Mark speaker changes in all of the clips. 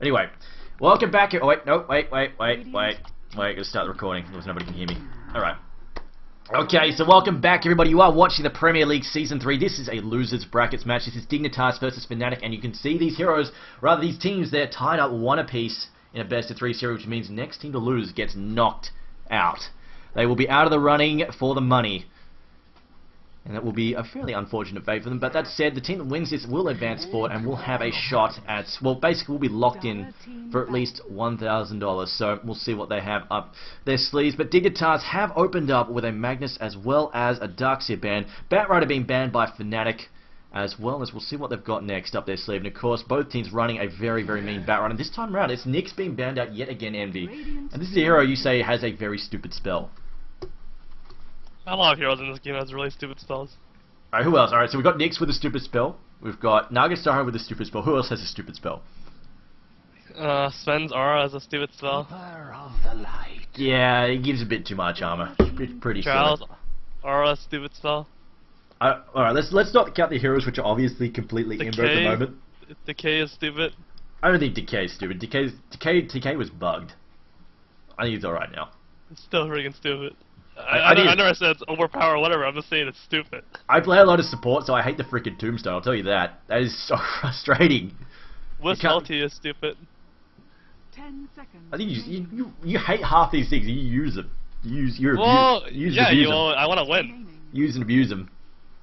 Speaker 1: Anyway, welcome back. Oh, wait, no, wait. Gotta start the recording, otherwise nobody can hear me. Alright. Okay, so welcome back, everybody. You are watching the Premier League Season 3. This is a losers brackets match. This is Dignitas versus Fnatic, and you can see these heroes, rather these teams, they're tied up 1 apiece in a best-of-3 series, which means next team to lose gets knocked out. They will be out of the running for the money. And that will be a fairly unfortunate fate for them. But that said, the team that wins this will advance forward and will have a shot at, well, basically will be locked in for at least $1,000. So we'll see what they have up their sleeves. But Dignitas have opened up with a Magnus as well as a Darkseer ban. Batrider being banned by Fnatic, as well as we'll see what they've got next up their sleeve. And of course, both teams running a very, very mean Batrider. And this time around, it's Nyx being banned out yet again, Envy. And this is a hero you say has a very stupid spell.
Speaker 2: A lot of heroes in this game has really stupid spells.
Speaker 1: Alright, who else? Alright, so we've got Nyx with a stupid spell. We've got Nagastar with a stupid spell. Who else has a stupid spell?
Speaker 2: Sven's Aura has a stupid spell.
Speaker 1: Yeah, it gives a bit too much armor. It's pretty
Speaker 2: Charles
Speaker 1: silly.
Speaker 2: Aura stupid spell.
Speaker 1: Alright, let's not count the heroes which are obviously completely imber at the moment.
Speaker 2: Decay is stupid.
Speaker 1: I don't think Decay is stupid. Decay was bugged. I think it's alright now.
Speaker 2: It's still freaking stupid. I never said it's overpowered or whatever, I'm just saying it's stupid.
Speaker 1: I play a lot of support, so I hate the freaking Tombstone, I'll tell you that. That is so frustrating.
Speaker 2: Wisp ulti is stupid.
Speaker 3: 10 seconds.
Speaker 1: I think you hate half these things, you use them.
Speaker 2: I want to win.
Speaker 1: Use and abuse them.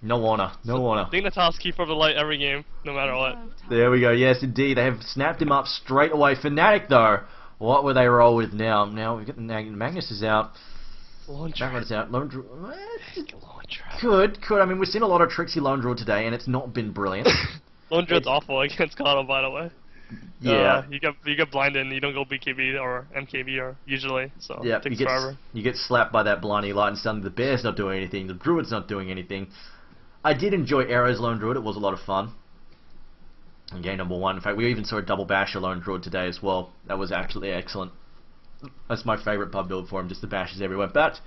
Speaker 1: No honor, no honor.
Speaker 2: Dignitas keep up the light every game, no matter what.
Speaker 1: There we go, yes indeed, they have snapped him up straight away. Fnatic though, what will they roll with now? Now we've got the Magnus is out. Batrider's out. Lone Druid. Could. I mean, we've seen a lot of tricksy Lone Druid today, and it's not been brilliant.
Speaker 2: Lone Druid's awful against Kato, by the way.
Speaker 1: Yeah.
Speaker 2: You get blinded and you don't go BKB or MKB or usually, so
Speaker 1: yeah,
Speaker 2: it takes forever.
Speaker 1: You get slapped by that blinding light, and suddenly the Bear's not doing anything, the Druid's not doing anything. I did enjoy Arrow's Lone Druid, it was a lot of fun. And game number 1. In fact, we even saw a double basher Lone Druid today as well. That was actually excellent. That's my favourite pub build for him, just the bashes everywhere. But,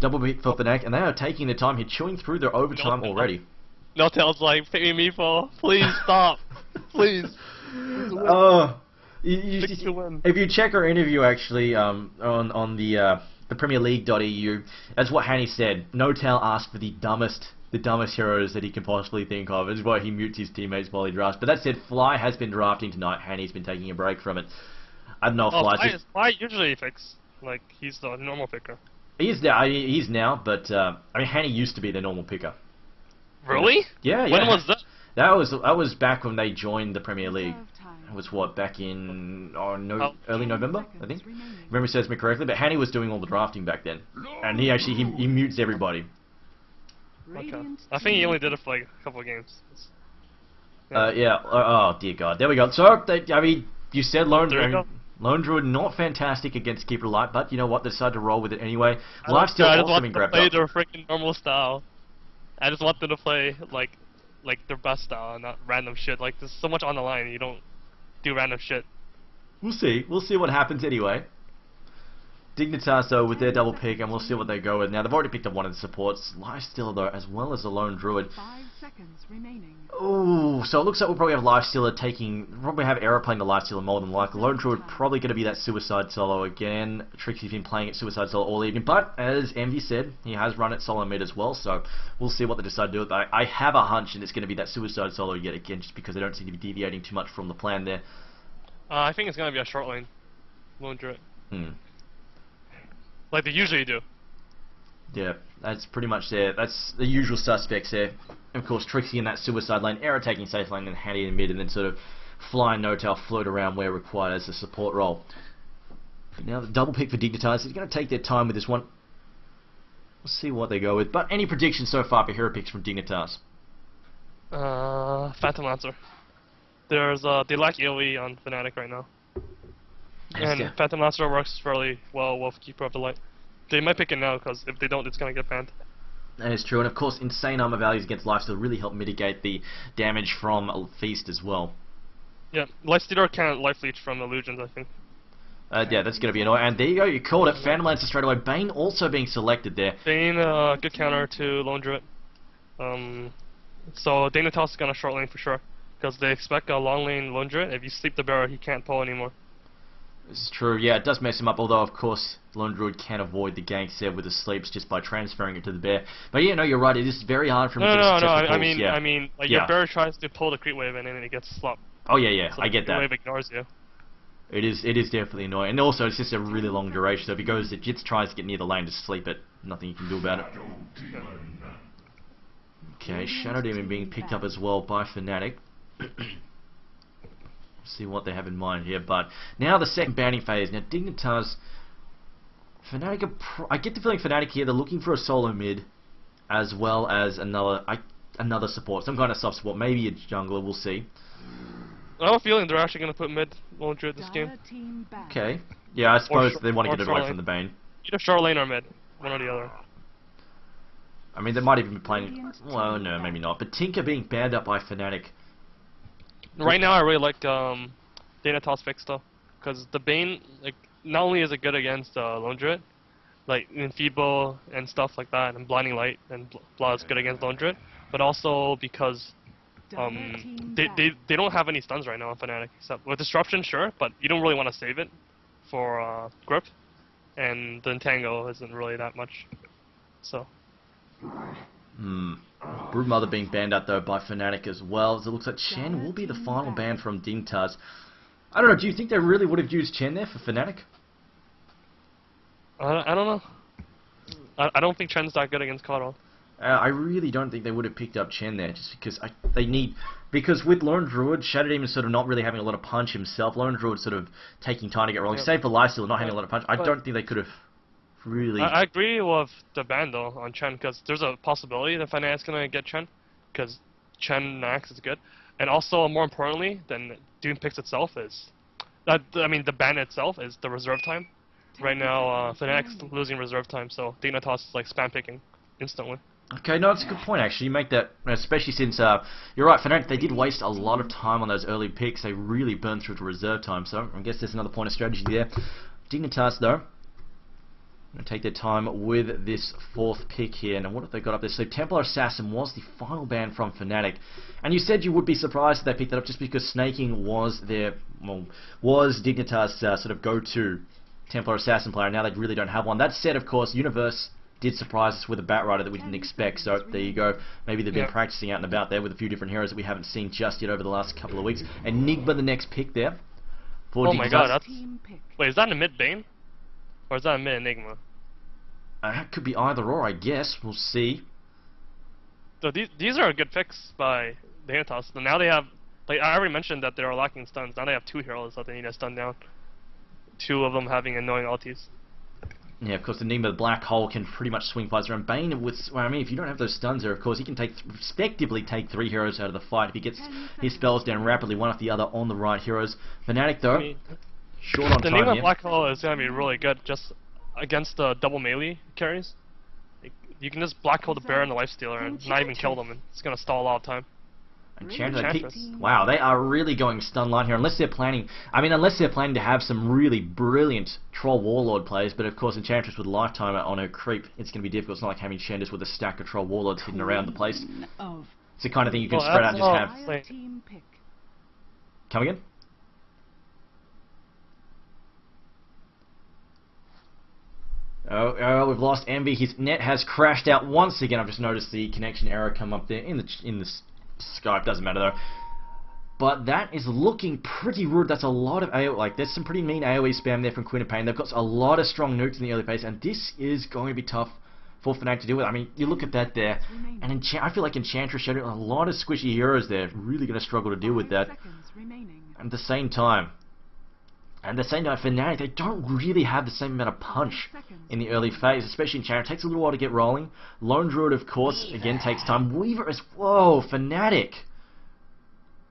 Speaker 1: double beat for Fnatic, and they are taking their time here, chewing through their overtime already.
Speaker 2: No Tail's like, pick me for, please stop, please.
Speaker 1: If you check our interview actually on the Premier League.eu, that's what Hanny said. No Tail asked for the dumbest heroes that he can possibly think of. This is why he mutes his teammates while he drafts. But that said, Fly has been drafting tonight. Hanny's been taking a break from it. I don't know if
Speaker 2: Fly usually picks, like, he's the normal picker.
Speaker 1: He's now, but, I mean, Hanny used to be the normal picker.
Speaker 2: Really?
Speaker 1: Yeah.
Speaker 2: When was that?
Speaker 1: That was back when they joined the Premier League. It was, what, back in early November, I think? If memory serves me correctly, but Hanny was doing all the drafting back then. And he mutes everybody.
Speaker 2: Okay. I think he only did it for, like, a couple of games.
Speaker 1: Yeah. Oh, dear God. There we go. So, I mean, you said Lone Druid not fantastic against Keeper Light, but you know what? They decided to roll with it anyway. Lifesteal also been grabbed up.
Speaker 2: I just want them to play their freaking normal style. I just want them to play like their best style, not random shit. Like, there's so much on the line, you don't do random shit.
Speaker 1: We'll see. We'll see what happens anyway. Dignitas though with their double pick, and we'll see what they go with. Now they've already picked up one of the supports, Lifestealer though, as well as the Lone Druid.
Speaker 3: 5 seconds remaining.
Speaker 1: Ooh, so it looks like we'll probably have Lifestealer probably have Era playing the Lifestealer more than likely. Lone Druid probably going to be that suicide solo again. Trixie's been playing it suicide solo all evening, but as Envy said, he has run it solo mid as well, so we'll see what they decide to do with it. I have a hunch and it's going to be that suicide solo yet again, just because they don't seem to be deviating too much from the plan there.
Speaker 2: I think it's going to be a short lane. Lone Druid. Like they usually do.
Speaker 1: Yeah, that's pretty much there. That's the usual suspects there. Of course, Trixie in that suicide lane, Era taking safe lane, and Hanny in mid, and then sort of flying No-Tail float around where required as a support role. But now the double pick for Dignitas is going to take their time with this one. We'll see what they go with. But any predictions so far for hero picks from Dignitas?
Speaker 2: Phantom Lancer. They lack AoE on Fnatic right now. And Phantom Lancer works fairly well with Keeper of the Light. They might pick it now, because if they don't, it's going to get banned.
Speaker 1: That is true, and of course, insane armor values against Lifesteal really help mitigate the damage from a Feast as well.
Speaker 2: Yeah, Lifestealer can't life leech from Illusions, I think.
Speaker 1: Yeah, that's going to be annoying. And there you go, you called it. Phantom Lancer straight away. Bane also being selected there.
Speaker 2: Bane, good counter to Lone Druid. So Dignitas is going to short lane for sure. because they expect a long lane lone druid. If you sleep the bearer, he can't pull anymore.
Speaker 1: This is true, yeah, it does mess him up, although of course Lone Druid can avoid the ganks there with the sleeps just by transferring it to the bear. But yeah, no, you're right, it is very hard for him to get successful pulls, yeah.
Speaker 2: I mean, like your bear tries to pull the creep wave and then it gets slopped.
Speaker 1: Oh yeah,
Speaker 2: so
Speaker 1: I get
Speaker 2: the
Speaker 1: that.
Speaker 2: wave ignores you.
Speaker 1: It is definitely annoying, and also it's just a really long duration, so if he goes, if Jits tries to get near the lane to sleep it, nothing you can do about it. Okay, Shadow Demon being picked up as well by Fnatic. See what they have in mind here, but now the second banning phase. Now Dignitas, Fnatic I get the feeling Fnatic here, they're looking for a solo mid as well as another support, some kind of soft support, maybe a jungler, we'll see.
Speaker 2: I have a feeling they're actually going to put mid lone druid this game.
Speaker 1: Okay, yeah, I suppose they want to get it away from the Bane.
Speaker 2: Either short lane or mid, one or the other.
Speaker 1: I mean, they might even be playing, well no, maybe not, but Tinker being banned up by Fnatic.
Speaker 2: Right now, I really like Dignitas fix though, because the Bane, like, not only is it good against Lone Druid, like Enfeeble and stuff like that, and Blinding Light and blah is good against Lone Druid, but also because they don't have any stuns right now on Fnatic, except with Disruption, sure, but you don't really want to save it for Grip, and the Entangle isn't really that much, so.
Speaker 1: Broodmother being banned out though by Fnatic as well, so it looks like Chen will be the final ban from Dignitas. I don't know, do you think they really would have used Chen there for Fnatic?
Speaker 2: I don't know. I don't think Chen's that good against Coddle.
Speaker 1: I really don't think they would have picked up Chen there, just because because with Lone Druid, Shadow Demon sort of not really having a lot of punch himself, Lone Druid sort of taking time to get rolling, save for lifesteal and not having a lot of punch, I don't think they could have really...
Speaker 2: I agree with the ban though on Chen, because there's a possibility that Fnatic's gonna get Chen, because Chen max is good, and also more importantly than Doom picks itself is, the ban itself is the reserve time. Right now, Fnatic's losing reserve time, so Dignitas is like spam picking instantly.
Speaker 1: Okay, no, that's a good point actually. You make that, especially since you're right, Fnatic, they did waste a lot of time on those early picks. They really burned through to reserve time, so I guess there's another point of strategy there. Dignitas though, going to take their time with this fourth pick here. Now what have they got up there? So Templar Assassin was the final ban from Fnatic, and you said you would be surprised if they picked that up just because snaking was their, was Dignitas' sort of go-to Templar Assassin player. Now they really don't have one. That said, of course, Universe did surprise us with a Batrider that we didn't expect, so there you go. Maybe they've been practicing out and about there with a few different heroes that we haven't seen just yet over the last couple of weeks. Enigma the next pick there for Dignitas.
Speaker 2: Oh my god, that's... Wait, is that a mid-Bane? Or is that a mid-Enigma?
Speaker 1: It could be either or, I guess. We'll see.
Speaker 2: So these are a good picks by Dignitas. So now they have, like I already mentioned that they are lacking stuns. Now they have two heroes that they need to stun down. Two of them having annoying ultis.
Speaker 1: Yeah, of course, Enigma, the Black Hole, can pretty much swing fights around. Bane, with, well, I mean, if you don't have those stuns there, of course, he can respectively take 3 heroes out of the fight if he gets his spells down rapidly, one after the other on the right heroes. Fnatic, though, short on time here.
Speaker 2: The Enigma Black Hole is going to be really good just against the double melee carries. You can just Black Hole the Bear and the Lifestealer and not even kill them, and it's going to stall a lot of time.
Speaker 1: Enchantress. Wow, they are really going stun line here, unless they're planning to have some really brilliant Troll Warlord plays, but of course Enchantress with Lifetime on her creep, it's going to be difficult. It's not like having Shandis with a stack of Troll Warlords hidden around the place. It's the kind of thing you can spread out and just have. Come again? Oh, we've lost Envy. His net has crashed out once again. I've just noticed the connection error come up there in the Skype, doesn't matter though. But that is looking pretty rude. That's a lot of AoE, like there's some pretty mean AoE spam there from Queen of Pain. They've got a lot of strong nukes in the early phase, and this is going to be tough for Fnatic to deal with. I mean, you look at that there, and I feel like Enchantress Shadow, a lot of squishy heroes there, really going to struggle to deal with that. At the same time, Fnatic, they don't really have the same amount of punch in the early phase, especially Enchantress. It takes a little while to get rolling. Lone Druid, of course, again takes time. Weaver is... Whoa, Fnatic!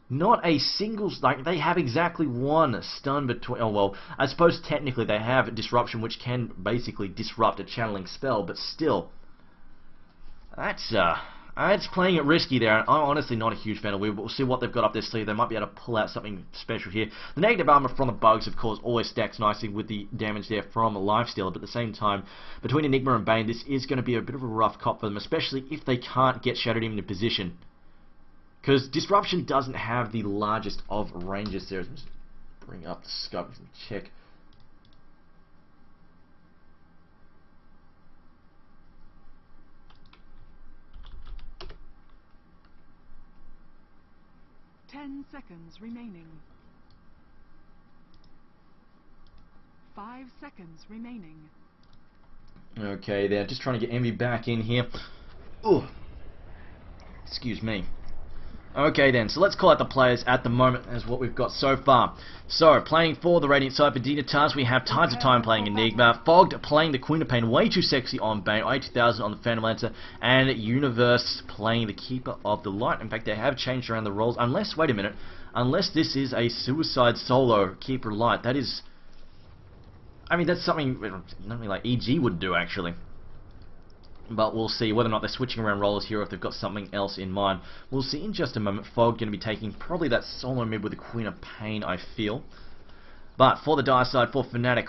Speaker 1: Not a single... Like, they have exactly one stun between... Oh, well, I suppose technically they have Disruption, which can basically disrupt a channeling spell, but still... It's playing it risky there, and I'm honestly not a huge fan of Weaver, but we'll see what they've got up their sleeve. They might be able to pull out something special here. The negative armor from the bugs, of course, always stacks nicely with the damage there from a Lifestealer, but at the same time, between Enigma and Bane, this is going to be a bit of a rough cop for them, especially if they can't get Shadow Demon in position. Because Disruption doesn't have the largest of ranges there. Let's bring up the scope and check.
Speaker 3: Seconds remaining. 5 seconds remaining.
Speaker 1: Okay, they're just trying to get Envy back in here. Ooh. Excuse me. Okay then, so let's call out the players at the moment as what we've got so far. So, playing for the Radiant side for Dignitas, we have Tides of Time playing Enigma, Fogged playing the Queen of Pain, way too sexy on Bane, 80,000 on the Phantom Lancer, and Universe playing the Keeper of the Light. In fact, they have changed around the roles, unless, wait a minute, unless this is a Suicide Solo Keeper of Light. That is, I mean, that's something like EG would do, actually. But we'll see whether or not they're switching around roles here or if they've got something else in mind. We'll see in just a moment. Fog going to be taking probably that solo mid with the Queen of Pain, I feel. But for the Dire side, for Fnatic,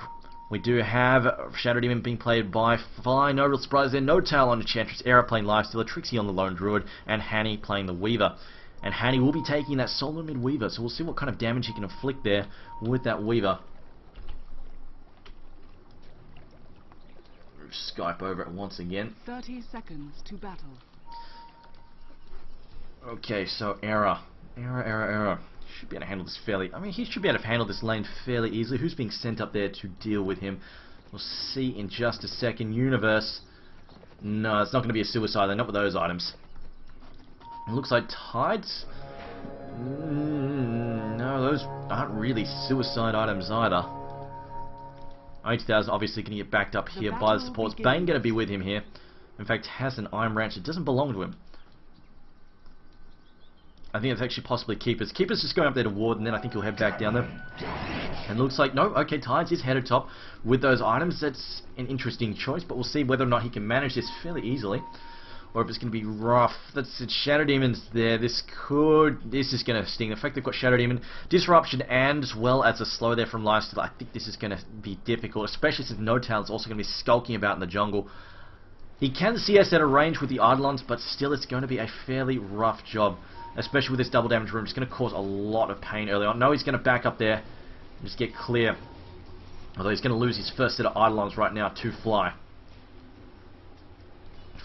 Speaker 1: we do have Shadow Demon being played by Fly. No real surprise there. No Tail on Enchantress, Era playing Lifestealer, Trixie on the Lone Druid, and Hanny playing the Weaver. And Hanny will be taking that solo mid Weaver, so we'll see what kind of damage he can inflict there with that Weaver. Skype over it once again.
Speaker 3: 30 seconds to battle.
Speaker 1: Okay, so Era. Should be able to handle this fairly... I mean, he should be able to handle this lane fairly easily. Who's being sent up there to deal with him? We'll see in just a second. Universe. No, it's not going to be a suicide. They're not with those items. It looks like Tides. No, those aren't really suicide items either. 80,000 obviously going to get backed up here by the supports. Bane going to be with him here. In fact, has an Iron Branch. It doesn't belong to him. I think it's actually possibly Keeper's. Keeper's just going up there to ward, and then I think he'll head back down there. And looks like, no, okay, Tides is headed top with those items. That's an interesting choice, but we'll see whether or not he can manage this fairly easily. Or if it's going to be rough. That's it. Shadow Demon's there. This is going to sting. The fact they've got Shadow Demon, Disruption, and as well as a slow there from Lifesteal, I think this is going to be difficult, especially since No Tail's also going to be skulking about in the jungle. He can CS at a range with the Eidolons, but still it's going to be a fairly rough job, especially with this double damage room. It's going to cause a lot of pain early on. No, he's going to back up there and just get clear. Although he's going to lose his first set of Eidolons right now to Fly.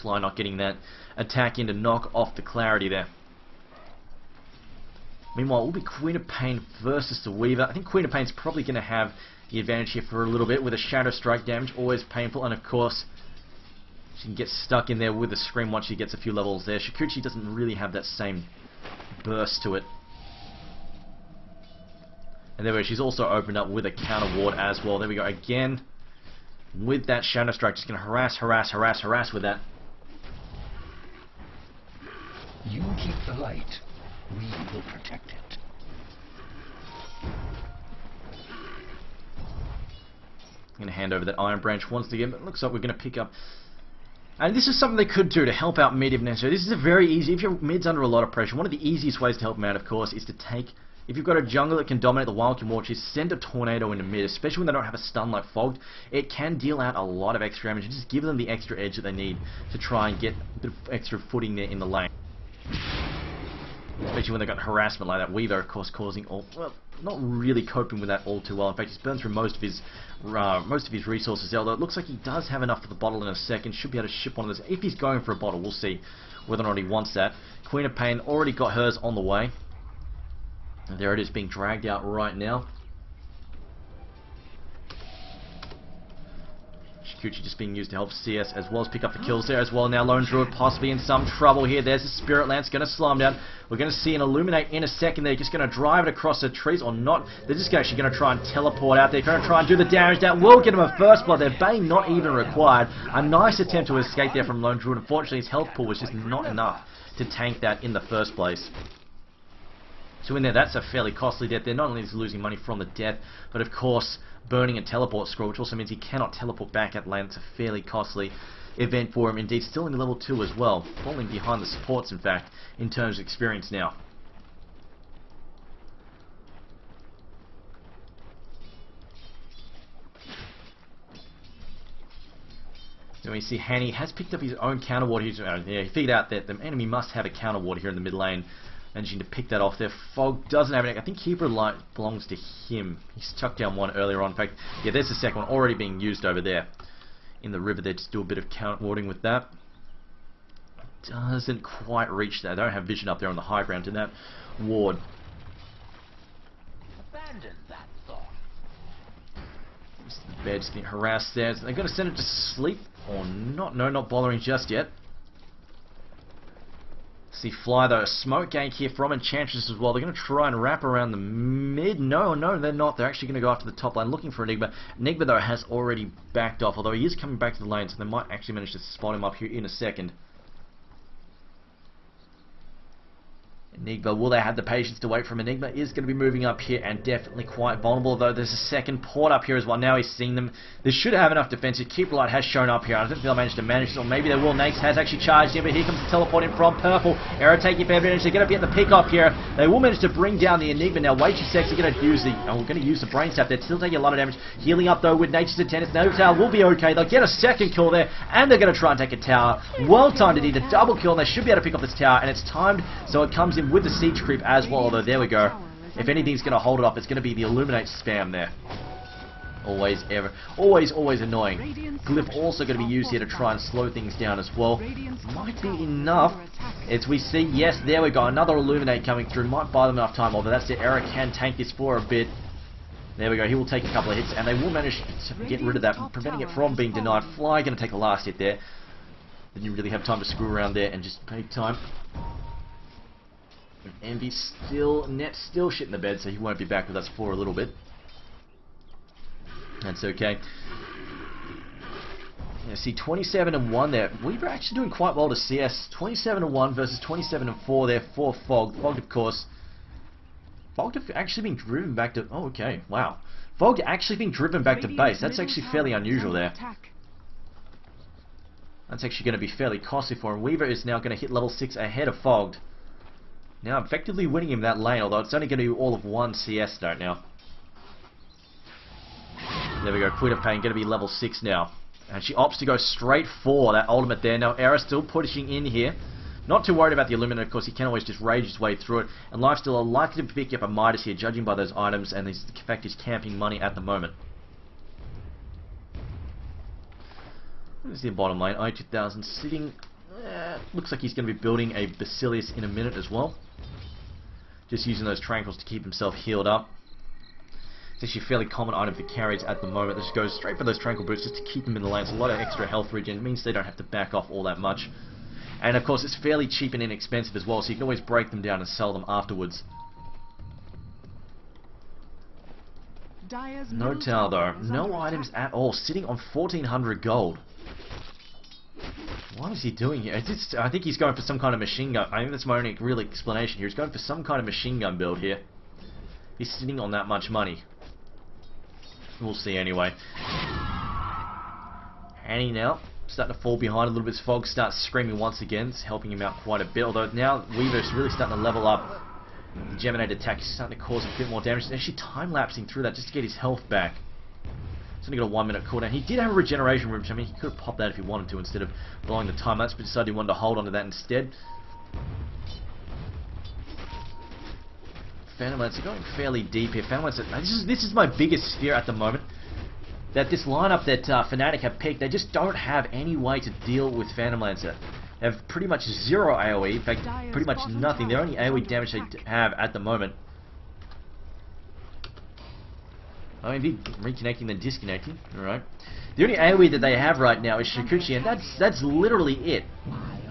Speaker 1: Fly not getting that attack in to knock off the clarity there. Meanwhile, it will be Queen of Pain versus the Weaver. I think Queen of Pain's probably going to have the advantage here for a little bit with a Shadow Strike damage, always painful, and of course she can get stuck in there with a Scream once she gets a few levels there. Shukuchi doesn't really have that same burst to it. And there we go, she's also opened up with a counter ward as well. There we go, again with that Shadow Strike, just going to harass with that.
Speaker 4: You keep the light, we will protect it.
Speaker 1: I'm going to hand over that Iron Branch once again, but it looks like we're going to pick up... And this is something they could do to help out mid if necessary. This is a very easy... If your mid's under a lot of pressure, one of the easiest ways to help him out, of course, is to take... If you've got a jungle that can dominate the wild can watch, is send a tornado into mid, especially when they don't have a stun like Fogged. It can deal out a lot of extra damage and just give them the extra edge that they need to try and get a bit of extra footing there in the lane. Especially when they've got harassment like that. Weaver, of course, causing all... Well, not really coping with that all too well. In fact, he's burned through most of his resources, although it looks like he does have enough for the bottle in a second. Should be able to ship one of those. If he's going for a bottle, we'll see whether or not he wants that. Queen of Pain already got hers on the way. And there it is, being dragged out right now. Shikuchi just being used to help CS as well as pick up the kills there as well. Now Lone Druid possibly in some trouble here. There's the Spirit Lance, going to slow him down. We're going to see an Illuminate in a second. They're just going to drive it across the trees or not. They're just actually going to try and teleport out there. Going to try and do the damage. That will get him a first blood there. Bane not even required. A nice attempt to escape there from Lone Druid. Unfortunately, his health pool was just not enough to tank that in the first place. So in there, that's a fairly costly death there. Not only is he losing money from the death, but of course, burning a teleport scroll, which also means he cannot teleport back at lane. It's a fairly costly event for him. Indeed, still in level 2 as well. Falling behind the supports, in fact, in terms of experience now. Then we see Hanny has picked up his own counter ward. He figured out that the enemy must have a counter ward here in the mid lane. Managing to pick that off there. Fog doesn't have any. I think Keeper Light belongs to him. He's chucked down one earlier on. In fact, yeah, there's the second one already being used over there in the river there. Just do a bit of counter warding with that. Doesn't quite reach that. They don't have vision up there on the high ground in that ward.
Speaker 4: Abandon that thought.
Speaker 1: The bed's getting harassed there. So they're going to send it to sleep or not? No, not bothering just yet. See Fly though, a smoke gank here from Enchantress as well. They're going to try and wrap around the mid. No, they're not. They're actually going to go after the top lane looking for Enigma. Enigma though has already backed off, although he is coming back to the lane, so they might actually manage to spot him up here in a second. Enigma, will they have the patience to wait for him? Enigma is going to be moving up here and definitely quite vulnerable, though there's a second port up here as well. Now he's seeing them. They should have enough defense. Keeper Light has shown up here. I don't think they'll manage to manage this, or maybe they will. Nace has actually charged in, but here comes the teleport in from Purple. Arrow taking fair advantage. They're going to be at the pick up here. They will manage to bring down the Enigma. Now, Wage Sex are going to use the... Oh, we're going to use the Brain Sap. They're still taking a lot of damage. Healing up, though, with Nature's Attendance. No Tower will be okay. They'll get a second kill there, and they're going to try and take a tower. Well timed indeed. A double kill, and they should be able to pick up this tower, and it's timed, so it comes in with the Siege Creep as well, although there we go. If anything's going to hold it off, it's going to be the Illuminate spam there. Always annoying. Glyph also going to be used here to try and slow things down as well. Might be enough. As we see, yes, there we go. Another Illuminate coming through. Might buy them enough time, although that's it. Eric can tank this for a bit. There we go. He will take a couple of hits, and they will manage to get rid of that, preventing it from being denied. Fly going to take the last hit there. Then you really have time to screw around there and just take time. Envy's still shit in the bed, so he won't be back with us for a little bit. That's okay. Yeah, see, 27-1 there. We were actually doing quite well to CS. 27-1 versus 27-4 there for Fog. Fog, of course. Fog have actually been driven back to... Oh, okay. Wow. Fog actually been driven back to base. That's actually fairly unusual there. That's actually going to be fairly costly for him. Weaver is now going to hit level 6 ahead of Fogged. Now effectively winning him that lane, although it's only going to be all of one CS note now. There we go, Quid of Pain going to be level 6 now. And she opts to go straight for that ultimate there. Now Era still pushing in here. Not too worried about the Illuminate, of course, he can always just rage his way through it. And Lifesteal are likely to pick up a Midas here, judging by those items, and the fact he's camping money at the moment. There's the bottom lane, I-2000 sitting... looks like he's going to be building a Basilius in a minute as well. Just using those Tranquils to keep himself healed up. It's actually a fairly common item for carries at the moment. This goes straight for those Tranquil Boots just to keep them in the lane. It's a lot of extra health regen. It means they don't have to back off all that much. And of course it's fairly cheap and inexpensive as well, so you can always break them down and sell them afterwards. No tower though. No items at all. Sitting on 1400 gold. What is he doing here? I think he's going for some kind of machine gun. I think that's my only real explanation here. He's going for some kind of machine gun build here. He's sitting on that much money. We'll see anyway. Annie now starting to fall behind a little bit as Fog starts screaming once again. It's helping him out quite a bit. Although now Weaver's really starting to level up. The Geminate attack is starting to cause a bit more damage. He's actually time-lapsing through that just to get his health back. He's only got a 1 minute cooldown. He did have a regeneration room, I mean, he could have popped that if he wanted to instead of blowing the time lapse, but decided he wanted to hold on to that instead. Phantom Lancer going fairly deep here. Phantom Lancer, this is my biggest fear at the moment. That this lineup that Fnatic have picked, they just don't have any way to deal with Phantom Lancer. They have pretty much zero AoE, in fact, pretty much nothing. The only AoE damage they have at the moment. Oh, indeed, reconnecting then disconnecting. Alright. The only AoE that they have right now is Shikuchi, and that's literally it.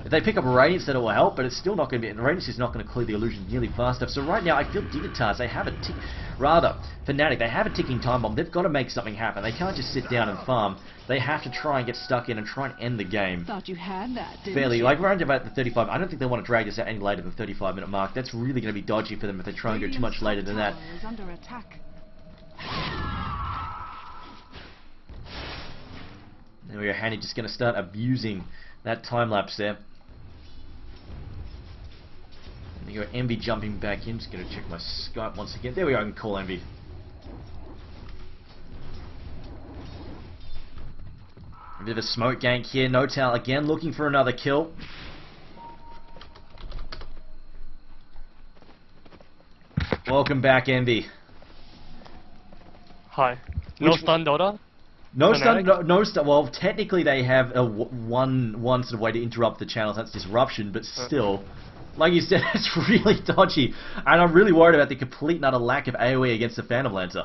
Speaker 1: If they pick up Radiance, that will help, but it's still not going to be... Radiance is not going to clear the illusion nearly fast enough. So right now, I feel Dignitas, they have a tick... Rather, Fnatic, they have a ticking time bomb. They've got to make something happen. They can't just sit down and farm. They have to try and get stuck in and try and end the game.
Speaker 3: Thought you had that, didn't
Speaker 1: Fairly,
Speaker 3: you?
Speaker 1: like around about the 35... I don't think they want to drag this out any later than the 35-minute mark. That's really going to be dodgy for them if they try and go too much later than that.
Speaker 3: Is under attack.
Speaker 1: There we go, Hanny just going to start abusing that time-lapse there. There you go, Envy jumping back in. Just going to check my Skype once again. There we go, I can call Envy. A bit of a smoke gank here. No Tal again looking for another kill. Welcome back, Envy.
Speaker 2: Hi. No
Speaker 1: Which-
Speaker 2: stun Dota?
Speaker 1: No
Speaker 2: Fnatic?
Speaker 1: stun, no stun. Well, technically they have a one sort of way to interrupt the channels. That's disruption, but still, like you said, it's really dodgy, and I'm really worried about the complete and utter lack of AOE against the Phantom Lancer.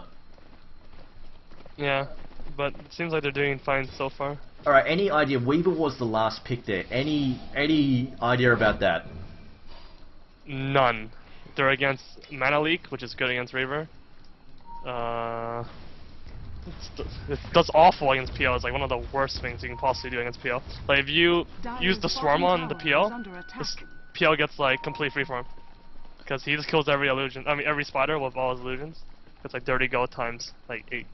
Speaker 2: Yeah, but it seems like they're doing fine so far.
Speaker 1: All right, any idea? Weaver was the last pick there. Any idea about that?
Speaker 2: None. They're against Mana Leak, which is good against Reaver. That's awful against PL. It's like one of the worst things you can possibly do against PL. Like if you use the Swarm on the PL, this PL gets like complete freeform. Because he just kills every illusion, every spider with all his illusions. It's like dirty go times like 8.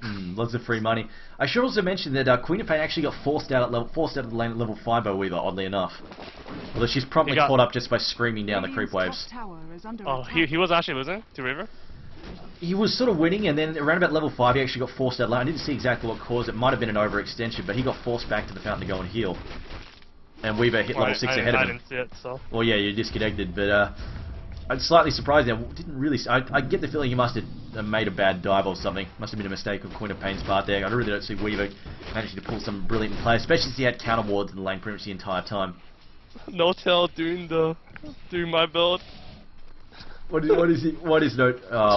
Speaker 1: Lots of free money. I should also mention that Queen of Pain actually got forced out of the lane at level 5 by Weaver, oddly enough. Although she's promptly caught up just by screaming down the creep waves.
Speaker 2: Oh, he was actually losing to Reaver?
Speaker 1: He was sort of winning, and then around about level 5 he actually got forced out of lane. I didn't see exactly what caused it. Might have been an overextension, but he got forced back to the fountain to go and heal. And Weaver hit level 6 ahead of him.
Speaker 2: I didn't see it, so...
Speaker 1: Well, yeah, you're disconnected, but I'm slightly surprised. I didn't really. I get the feeling he must have made a bad dive or something. Must have been a mistake on Queen of Pain's part there. I really don't see Weaver managing to pull some brilliant play, especially since he had counter wards in the lane pretty much the entire time.
Speaker 2: No tail doing my build.
Speaker 1: What is no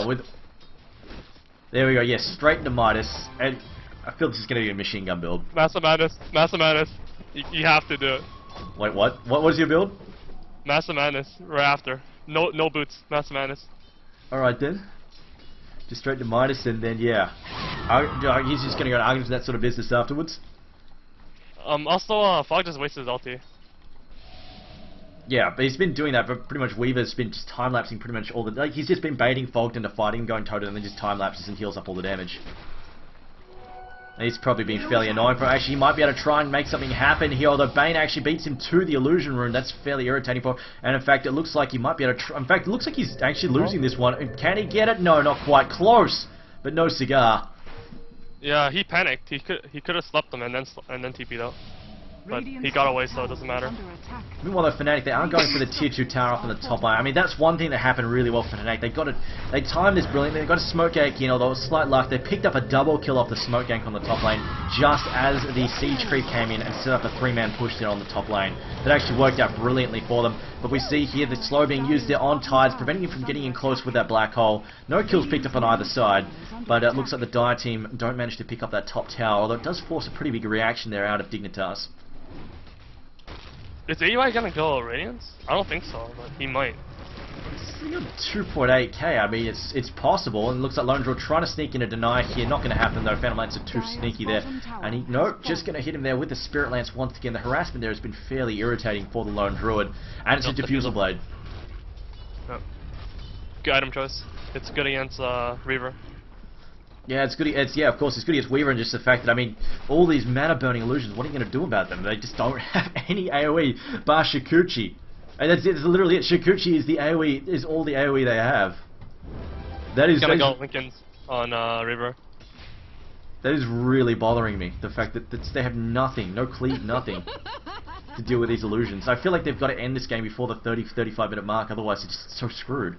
Speaker 1: with? There we go. Yes, straight into Midas, and I feel this is going to be a machine gun build.
Speaker 2: Massive Madness. You have to do it.
Speaker 1: Wait, what? What was your build?
Speaker 2: Massive Madness, right after. No boots, Massive Madness.
Speaker 1: Alright then. Just straight to Midas, and then yeah. He's just going to go and argue that sort of business afterwards.
Speaker 2: Also, Fog just wasted his ulti.
Speaker 1: Yeah, but he's been doing that, but pretty much Weaver's been just time-lapsing pretty much all the... Like, he's just been baiting Fogged into fighting, going toe-to, and then just time-lapses and heals up all the damage. And he's probably been fairly annoying for him. Actually, he might be able to try and make something happen here, although Bane actually beats him to the illusion rune. That's fairly irritating for him. And in fact, it looks like he might be able to... In fact, it looks like he's actually losing this one. Can he get it? No, not quite. Close, but no cigar.
Speaker 2: Yeah, he panicked. He could have slept them and then TP'd out. But he got away, so it doesn't matter.
Speaker 1: Meanwhile, though, Fnatic, they aren't going for the tier 2 tower up on the top line. I mean, that's one thing that happened really well for Fnatic. They timed this brilliantly. They got a smoke gank in, although it was slight luck. They picked up a double kill off the smoke gank on the top lane just as the siege creep came in and set up a 3-man push there on the top lane. That actually worked out brilliantly for them. But we see here the slow being used there on Tides, preventing him from getting in close with that black hole. No kills picked up on either side, but it looks like the Dire team don't manage to pick up that top tower, although it does force a pretty big reaction there out of Dignitas.
Speaker 2: Is AUI gonna go Radiance? I don't think so, but he might.
Speaker 1: 2.8k, I mean, it's possible, and it looks like Lone Draw trying to sneak in a deny here. Not going to happen though, Phantom Lance are too sneaky there. And just going to hit him there with the Spirit Lance once again. The harassment there has been fairly irritating for the Lone Druid. And it's a Diffusal Blade.
Speaker 2: Oh. Good item choice. It's good against Reaver.
Speaker 1: Yeah, it's good. Of course, it's good against Weaver, and just the fact that, I mean, all these mana burning illusions. What are you going to do about them? They just don't have any AOE bar Shikuchi, and that's literally it. Shikuchi is the AOE, is all the AOE they have. That is
Speaker 2: gonna go Lincoln's on Reaver.
Speaker 1: That is really bothering me. The fact that they have nothing, no cleave, nothing to deal with these illusions. I feel like they've got to end this game before the 30-35 minute mark. Otherwise, it's just so screwed.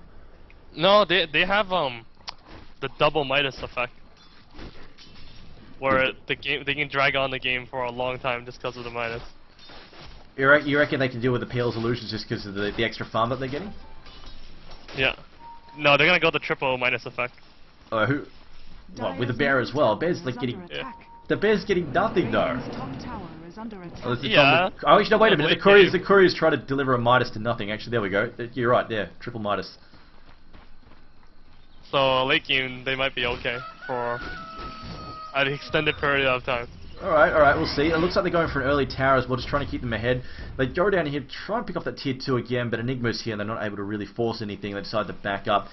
Speaker 2: No, they have the double Midas effect. Where they can drag on the game for a long time just because of the Midas.
Speaker 1: You reckon they can deal with the PL's illusions just because of the extra farm that they're getting?
Speaker 2: Yeah. No, they're gonna go the triple Midas effect.
Speaker 1: Who? What, with the bear as well? Bear's like getting...
Speaker 2: Yeah.
Speaker 1: The bear's getting nothing though.
Speaker 2: Yeah.
Speaker 1: Oh, actually, no, wait a minute. The courier's trying to deliver a Midas to nothing. Actually, there we go. You're right, there. Triple Midas.
Speaker 2: So late game, they might be okay for an extended period of time.
Speaker 1: Alright, we'll see. It looks like they're going for an early tower as well, just trying to keep them ahead. They go down here, try and pick up that tier 2 again, but Enigma's here and they're not able to really force anything. They decide to back up.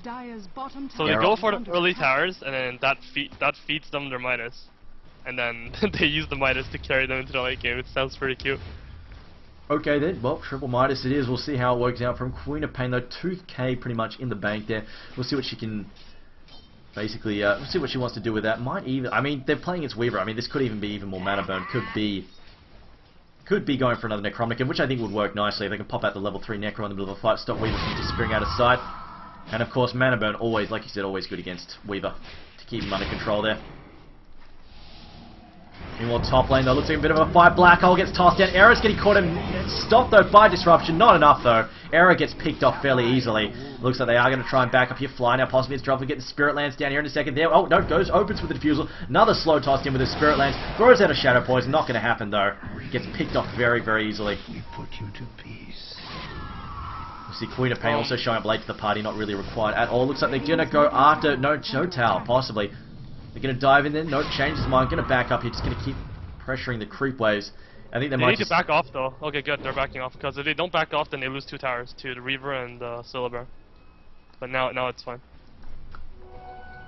Speaker 2: So they go for the early towers, and then that feeds them their Midas. And then they use the Midas to carry them into the late game. It sounds pretty cute.
Speaker 1: Okay then, well, triple Midas it is. We'll see how it works out from Queen of Pain though. 2k pretty much in the bank there. We'll see what she can... Basically, we'll see what she wants to do with that. Might even... I mean, they're playing against Weaver. I mean, this could even be even more mana burn. Could be going for another Necronomicon, which I think would work nicely. If they can pop out the level 3 Necro in the middle of a fight, stop Weaver from disappearing out of sight. And of course, Mana Burn always, like you said, always good against Weaver to keep him under control there. Meanwhile, top lane though, looks like a bit of a fight. Black Hole gets tossed down. Era's getting caught in. Stopped though by Disruption. Not enough though. Era gets picked off fairly easily. Looks like they are going to try and back up here. Fly now, possibly it's dropping. Get the Spirit Lance down here in a second there. Oh, no, opens with the Diffusal. Another slow tossed in with the Spirit Lance. Throws out a Shadow Poison. Not going to happen though. Gets picked off very, very easily.
Speaker 4: We put you to peace.
Speaker 1: We see Queen of Pain also showing up late to the party. Not really required at all. Looks like they're going to go after No Tower, possibly. They're going to dive in there. No, changes his mind. Going to back up here. Just going to keep pressuring the creep waves. I think they might
Speaker 2: need to back off though. Okay, good. They're backing off because if they don't back off, then they lose 2 towers to the Reaver and Syllabear. But now it's fine.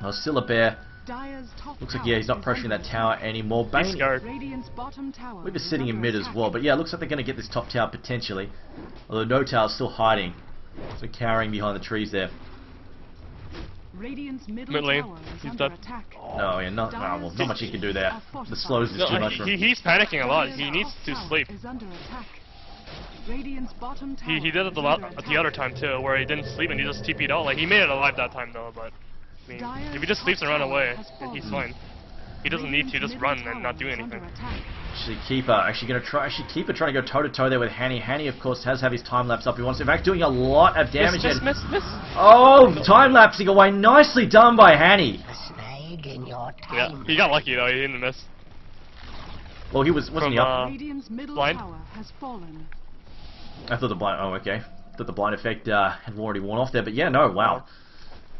Speaker 1: Now Syllabear
Speaker 3: Dire's top
Speaker 1: looks like
Speaker 3: tower
Speaker 1: he's not
Speaker 3: is
Speaker 1: pressuring
Speaker 3: under
Speaker 1: that tower anymore.
Speaker 2: He's
Speaker 1: Bane,
Speaker 2: scared.
Speaker 3: Radiant's bottom tower
Speaker 1: We've been
Speaker 3: is
Speaker 1: sitting in
Speaker 3: under
Speaker 1: mid as
Speaker 3: attack.
Speaker 1: well, but yeah, it looks like they're going to get this top tower potentially. Although No Tower's still hiding, so cowering behind the trees there.
Speaker 3: Radiant's middle
Speaker 2: Mid lane.
Speaker 3: tower is
Speaker 2: He's
Speaker 3: under
Speaker 2: dead.
Speaker 3: attack.
Speaker 1: No, yeah, not much he can do there. The slows is too much for him.
Speaker 2: He's panicking a lot.
Speaker 3: Dire's
Speaker 2: He needs
Speaker 3: top
Speaker 2: to
Speaker 3: tower
Speaker 2: sleep.
Speaker 3: is under attack. Radiant's bottom tower
Speaker 2: He did it
Speaker 3: is
Speaker 2: the
Speaker 3: under attack.
Speaker 2: other time too, where he didn't sleep and he just TP'd out. Like he made it alive that time though, but I mean, if he just sleeps and run away, then he's fine. He doesn't need to just run and not do anything.
Speaker 1: Actually, Keeper Keeper trying to go toe to toe there with Hanny. Hanny, of course, has his time lapse up. He wants to, in fact, doing a lot of damage.
Speaker 2: Miss.
Speaker 1: Oh, time lapsing away. Nicely done by Hanny.
Speaker 4: A snag in your
Speaker 2: Yeah,
Speaker 4: time.
Speaker 2: he got lucky though. He didn't miss.
Speaker 1: Well, wasn't
Speaker 2: From,
Speaker 1: he up?
Speaker 3: Radiant's middle
Speaker 2: blind?
Speaker 3: tower has fallen.
Speaker 1: I thought the blind. Oh, okay. Thought the blind effect had already worn off there, but yeah, no, wow.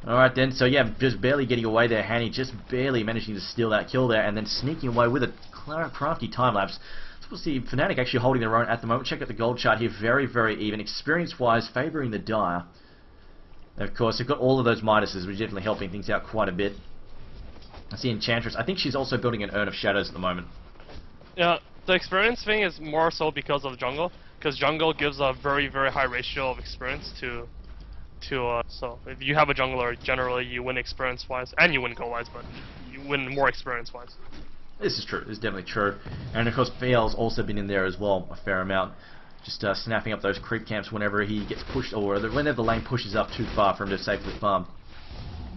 Speaker 1: All right then. So yeah, just barely getting away there. Hanny just barely managing to steal that kill there, and then sneaking away with a crafty time lapse. So we'll see Fnatic actually holding their own at the moment. Check out the gold chart here. Very, very even. Experience-wise, favouring the Dire. And of course, they've got all of those Midases, which is definitely helping things out quite a bit. I see Enchantress. I think she's also building an Urn of Shadows at the moment.
Speaker 2: Yeah, the experience thing is more so because of jungle, because jungle gives a very, very high ratio of experience to so if you have a jungler, generally you win experience-wise, and you win goal-wise, but you win more experience-wise.
Speaker 1: This is true. This is definitely true. And of course, VL's also been in there as well a fair amount. Just snapping up those creep camps whenever he gets pushed, or whenever the lane pushes up too far for him to safely farm.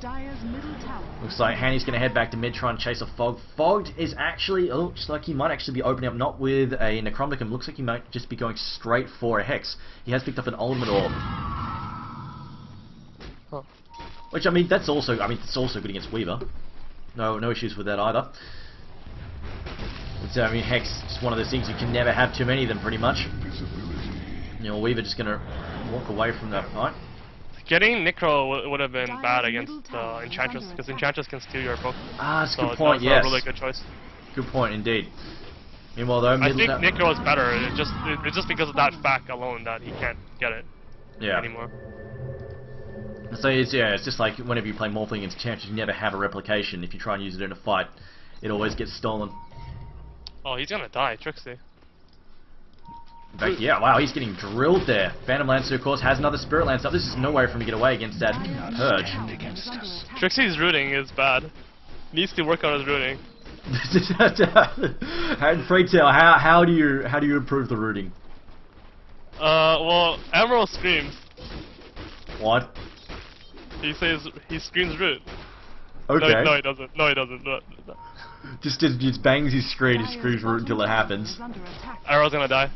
Speaker 3: Dire's middle tower.
Speaker 1: Looks like Hanny's going to head back to mid, try and chase a Fog. Fogged is actually, looks like he might actually be opening up, not with a Necronomicon. Looks like he might just be going straight for a Hex. He has picked up an Ultimate Orb.
Speaker 2: Huh.
Speaker 1: Which, I mean, it's also good against Weaver. No issues with that either. But, I mean, Hex is one of those things you can never have too many of them, pretty much. You know, Weaver just going to walk away from that fight.
Speaker 2: Getting Necro would have been
Speaker 3: Dire's
Speaker 2: bad
Speaker 3: middle
Speaker 2: against
Speaker 3: tower is
Speaker 2: Enchantress,
Speaker 3: under
Speaker 2: because
Speaker 3: attack.
Speaker 2: Enchantress can steal your book.
Speaker 1: Ah, that's a
Speaker 2: So
Speaker 1: good point,
Speaker 2: that's
Speaker 1: yes.
Speaker 2: a really good choice.
Speaker 1: Good point, indeed. Meanwhile, though,
Speaker 2: I think Necro is better. It's just because of that fact alone that he can't get it anymore.
Speaker 1: So it's just like whenever you play Morphling against Champs, you never have a replication. If you try and use it in a fight, it always gets stolen.
Speaker 2: Oh, he's gonna die, Trixie.
Speaker 1: In fact, yeah, wow, he's getting drilled there. Phantom Lancer, of course, has another Spirit Lance up. This is no way for him to get away against that Purge.
Speaker 3: Tower
Speaker 4: against
Speaker 3: is under
Speaker 4: us.
Speaker 3: attack.
Speaker 2: Trixie's rooting is bad. Needs to work on his rooting.
Speaker 1: Freetail, how do you improve the rooting?
Speaker 2: Well, Emerald screams.
Speaker 1: What?
Speaker 2: He says he screams root.
Speaker 1: Okay.
Speaker 2: No, he doesn't. No, he doesn't. No.
Speaker 1: Just bangs his screen and
Speaker 3: Dire's
Speaker 1: screams root until it
Speaker 3: bottom tower
Speaker 1: happens.
Speaker 3: is under attack.
Speaker 2: Arrow's gonna die.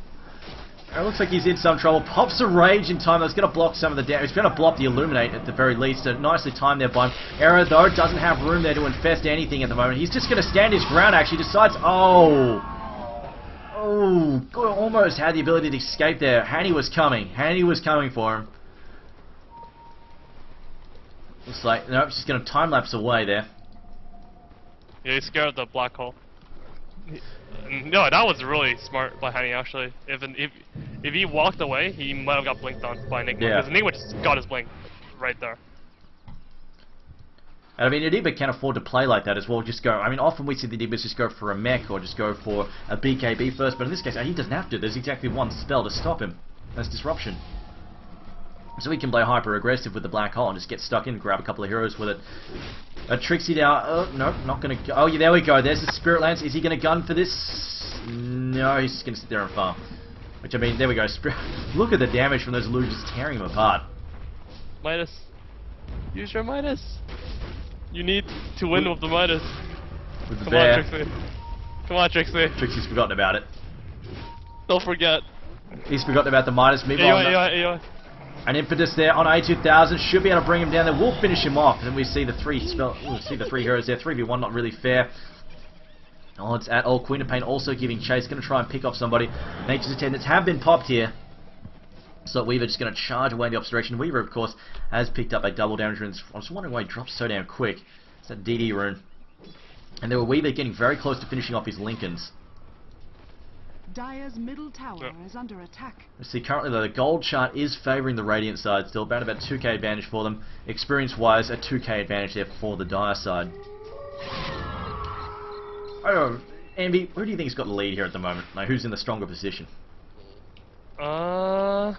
Speaker 1: It looks like he's in some trouble. Pops a Rage in time. That's going to block some of the damage. It's going to block the Illuminate at the very least. So nicely timed there by him. Arrow, though, doesn't have room there to infest anything at the moment. He's just going to stand his ground, actually. Decides, almost had the ability to escape there. Hanny was coming. Hanny was coming for him. Looks like, nope, she's going to time-lapse away there.
Speaker 2: Yeah, he's scared of the black hole. No, that was really smart by Hanny, actually. If he walked away, he might have got blinked on by Enigma.
Speaker 1: Yeah.
Speaker 2: Because Enigma just got his blink right there.
Speaker 1: And I mean, Enigma can afford to play like that as well. Just go. I mean, often we see the Enigmas just go for a mech or just go for a BKB first, but in this case, he doesn't have to. There's exactly one spell to stop him. That's Disruption. So he can play hyper aggressive with the black hole and just get stuck in, grab a couple of heroes with it. A Trixie now. Nope, not gonna. Oh, yeah, there we go. There's the Spirit Lance. Is he gonna gun for this? No, he's just gonna sit there and farm. Which, I mean, there we go. Look at the damage from those Lugers tearing him apart.
Speaker 2: Midas. Use your Midas. You need to win with the Midas.
Speaker 1: With the
Speaker 2: Come
Speaker 1: bear.
Speaker 2: on, Trixie. Come on, Trixie.
Speaker 1: Trixie's forgotten about it.
Speaker 2: Don't forget.
Speaker 1: He's forgotten about the Midas. Meanwhile,
Speaker 2: AOI.
Speaker 1: an impetus there on A2000 should be able to bring him down there. We'll finish him off. And then we see the three heroes there. 3v1, not really fair. Oh, it's at all. Queen of Pain also giving chase. Going to try and pick off somebody. Nature's attendants have been popped here. So Weaver just going to charge away in the obstruction. Weaver, of course, has picked up a double damage rune. I was wondering why he dropped so damn quick. It's that DD rune. And there were Weaver getting very close to finishing off his Lincolns.
Speaker 3: Dire's middle tower is under attack.
Speaker 1: You see, currently though, the gold chart is favouring the Radiant side still. About 2k advantage for them. Experience-wise, a 2k advantage there for the Dire side. I don't know, Ambi, who do you think's got the lead here at the moment? Like, who's in the stronger position?
Speaker 2: I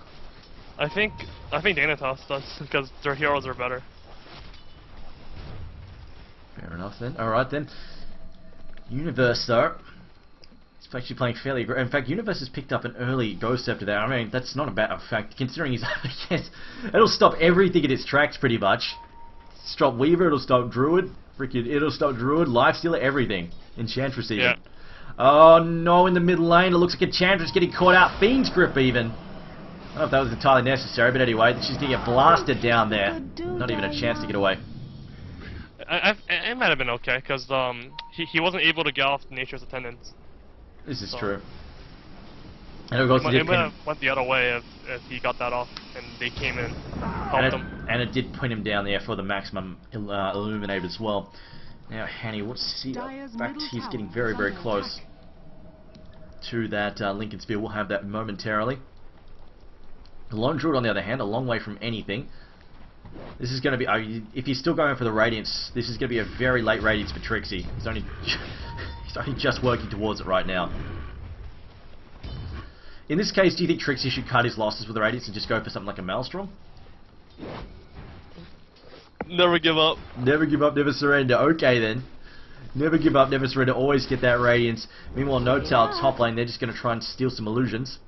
Speaker 2: think Dignitas does because their heroes are better.
Speaker 1: Fair enough then. Alright then. Universe though, it's actually playing fairly. In fact, Universe has picked up an early Ghost Scepter there. I mean, that's not a bad fact considering he's up against. It'll stop everything in its tracks pretty much. Stop Weaver, it'll stop Druid. Freaking, it'll stop Druid, Lifestealer, everything. Enchantress even.
Speaker 2: Yeah.
Speaker 1: Oh no, in the mid lane, it looks like Enchantress getting caught out. Fiend's Grip even. I don't know if that was entirely necessary, but anyway, she's going to get blasted down there. Not even a chance to get away.
Speaker 2: It might have been okay because he wasn't able to get off Nature's attendants.
Speaker 1: This is
Speaker 2: So.
Speaker 1: true. And of course,
Speaker 2: It might have went the other way if he got that off and they came in and helped him.
Speaker 1: And it did put him down there for the maximum illuminate as well. Now, Hanny, what's he? In fact, he's getting very, very close to that Lincoln Spear. We'll have that momentarily. The Lone Druid, on the other hand, a long way from anything. This is going to be, if he's still going for the Radiance, this is going to be a very late Radiance for Trixie. He's only, he's only just working towards it right now. In this case, do you think Trixie should cut his losses with the Radiance and just go for something like a Maelstrom?
Speaker 2: Never give up.
Speaker 1: Never give up, never surrender. Okay then. Never give up, never surrender. Always get that Radiance. Meanwhile, No-Tail top lane, they're just going to try and steal some illusions.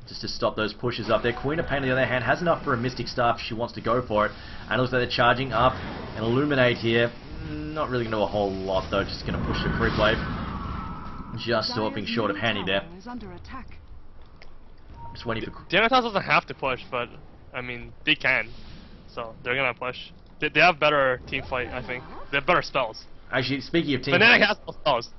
Speaker 1: Just to stop those pushes up there. Queen of Pain, on the other hand, has enough for a Mystic Staff if she wants to go for it. And it looks like they're charging up and Illuminate here. Not really going to do a whole lot though, just going to push the creep wave. Just stopping short of Hanny there. Just waiting for...
Speaker 2: Dignitas doesn't have to push, but I mean, they can. So they're gonna push. They have better team fight, I think. They have better spells.
Speaker 1: Actually, speaking of team...
Speaker 2: Fnatic has no spells.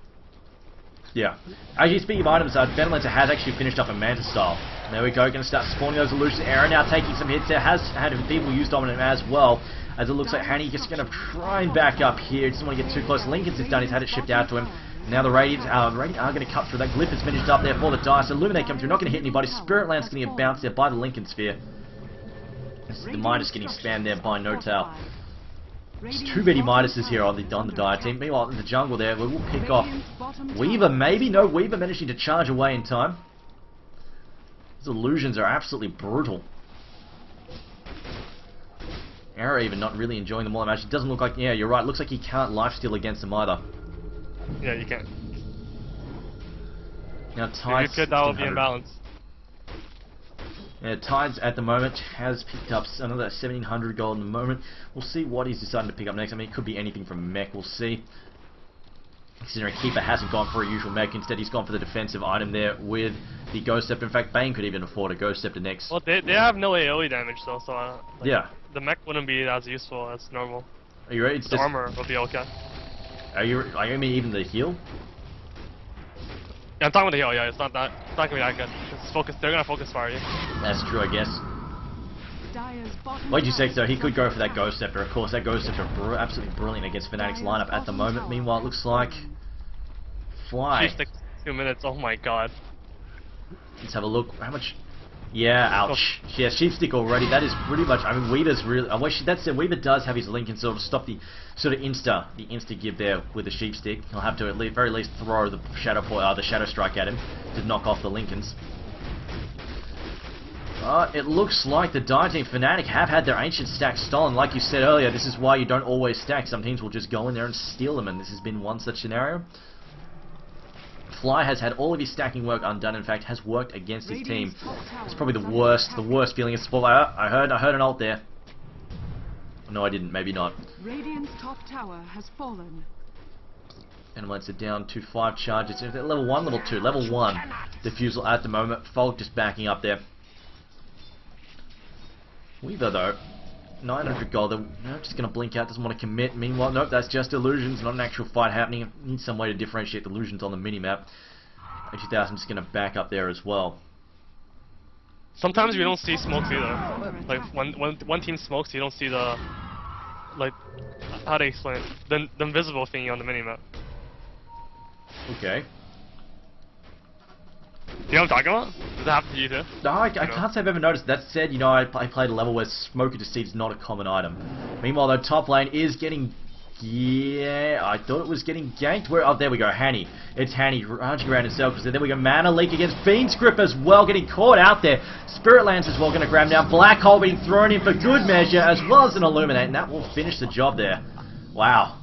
Speaker 1: Yeah. Actually, speaking of items, Benelancer has actually finished up a Manta Style. There we go, going to start spawning those illusions. Aaron now taking some hits there, has had people use Dominant as well, as it looks like Hanny just going to try and back up here. Doesn't want to get too close. Lincoln's is done, he's had it shipped out to him. Now the Radiants are going to cut through. That Glyph is finished up there for the Dice. Illuminate come through, not going to hit anybody. Spirit Land's going to get bounced there by the Lincoln Sphere. This is the Midas getting spammed there by No-Tail. There's too many Midases here on the Dire team. Meanwhile, in the jungle there, we'll pick off Weaver, maybe? No, Weaver managing to charge away in time. These illusions are absolutely brutal. Arrow even not really enjoying them all that much. It doesn't look like... Yeah, you're right. Looks like he can't lifesteal against them either.
Speaker 2: Yeah, you can.
Speaker 1: Now,
Speaker 2: If
Speaker 1: Tides...
Speaker 2: you could, that would be in balance.
Speaker 1: Yeah, Tides at the moment has picked up another 1700 gold in the moment. We'll see what he's deciding to pick up next. I mean, it could be anything from mech. We'll see. Considering Keeper hasn't gone for a usual mech, instead he's gone for the defensive item there with the Ghost Scepter. In fact, Bane could even afford a Ghost Scepter next.
Speaker 2: Well, they have no AoE damage though, so like,
Speaker 1: yeah.
Speaker 2: The mech wouldn't be as useful as normal.
Speaker 1: Are you ready? It's
Speaker 2: The armor would be okay.
Speaker 1: Are you mean even the heal?
Speaker 2: Yeah, I'm talking about the heal. Yeah, it's not gonna be that good. It's focus. They're gonna focus fire you.
Speaker 1: That's true, I guess. Like you said, though, he could go for that Ghost Scepter. Of course, that Ghost Scepter absolutely brilliant against Fnatic's lineup at the moment. Meanwhile, it looks like Fly.
Speaker 2: Sheep stick 2 minutes. Oh my god.
Speaker 1: Let's have a look. How much? Yeah, ouch. Yeah, Sheepstick already. That is pretty much. I mean, Weaver's really. I wish that said Weaver does have his Lincoln sort of stop the sort of insta give there with the Sheepstick. He'll have to at least, very least throw the Shadow Strike at him to knock off the Lincolns. It looks like the Dire team Fnatic have had their ancient stacks stolen. Like you said earlier, this is why you don't always stack. Some teams will just go in there and steal them, and this has been one such scenario. Fly has had all of his stacking work undone. In fact, has worked against his team. It's probably the worst feeling in sport. I heard an ult there. No, I didn't. Maybe not.
Speaker 3: Radiant's top tower has fallen.
Speaker 1: And once it down to 5 charges. Is it level 1, level 2? Level 1. Diffusal at the moment. Folk just backing up there. Weaver though. 900 gold. They're just going to blink out. Doesn't want to commit. Meanwhile, nope, that's just illusions. Not an actual fight happening. Need some way to differentiate the illusions on the minimap. 80,000 just going to back up there as well.
Speaker 2: Sometimes we don't see smokes either. Like when one team smokes, you don't see the, like, how to explain it? The invisible thingy on the minimap.
Speaker 1: Okay.
Speaker 2: You know what I'm talking about? Does that happen to you too?
Speaker 1: No, I can't say I've ever noticed. That said, you know, I played a level where smoker deceit is not a common item. Meanwhile, though, top lane is getting... Yeah, I thought it was getting ganked. Where? Oh, there we go, Hanny. It's Hanny running around in circles. There we go, Mana Leak against Fiend's Grip as well, getting caught out there. Spirit Lance as well, going to grab him down. Black Hole being thrown in for good measure, as well as an Illuminate, and that will finish the job there. Wow.